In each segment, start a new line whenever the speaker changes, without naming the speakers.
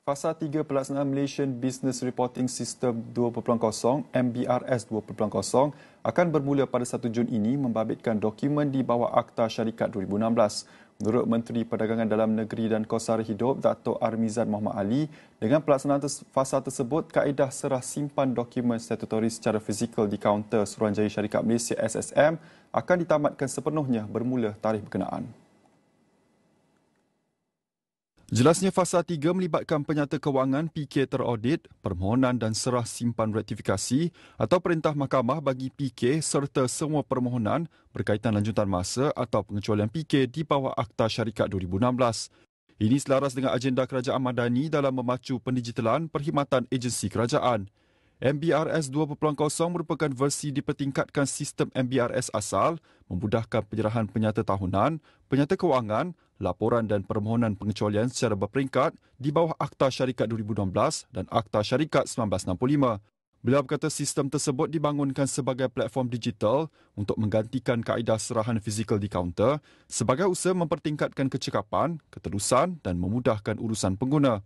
Fasa 3 pelaksanaan Malaysian Business Reporting System 2.0 MBRS 2.0 akan bermula pada 1 Jun ini membabitkan dokumen di bawah Akta Syarikat 2016. Menurut Menteri Perdagangan Dalam Negeri dan Kos Sara Hidup, Dato' Armizan Mohamad Ali, dengan pelaksanaan fasa tersebut, kaedah serah simpan dokumen statutori secara fizikal di kaunter Suruhanjaya Syarikat Malaysia SSM akan ditamatkan sepenuhnya bermula tarikh berkenaan. Jelasnya fasa 3 melibatkan penyata kewangan PK teraudit, permohonan dan serah simpan rektifikasi atau perintah mahkamah bagi PK serta semua permohonan berkaitan lanjutan masa atau pengecualian PK di bawah Akta Syarikat 2016. Ini selaras dengan agenda Kerajaan Madani dalam memacu pendigitalan perkhidmatan agensi kerajaan. MBRS 2.0 merupakan versi dipertingkatkan sistem MBRS asal, memudahkan penyerahan penyata tahunan, penyata kewangan, laporan dan permohonan pengecualian secara berperingkat di bawah Akta Syarikat 2016 dan Akta Syarikat 1965. Beliau berkata sistem tersebut dibangunkan sebagai platform digital untuk menggantikan kaedah serahan fizikal di kaunter sebagai usaha mempertingkatkan kecekapan, keterusan dan memudahkan urusan pengguna.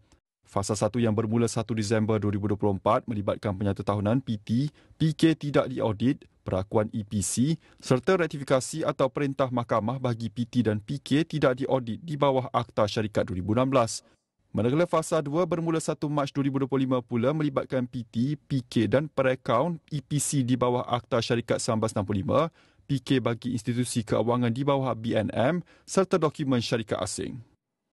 Fasa 1 yang bermula 1 Disember 2024 melibatkan penyata tahunan PT, PK tidak diaudit, perakuan EPC serta rektifikasi atau perintah mahkamah bagi PT dan PK tidak diaudit di bawah Akta Syarikat 2016. Manakala fasa 2 bermula 1 Mac 2025 pula melibatkan PT, PK dan perakuan EPC di bawah Akta Syarikat 1965, PK bagi institusi keuangan di bawah BNM serta dokumen syarikat asing.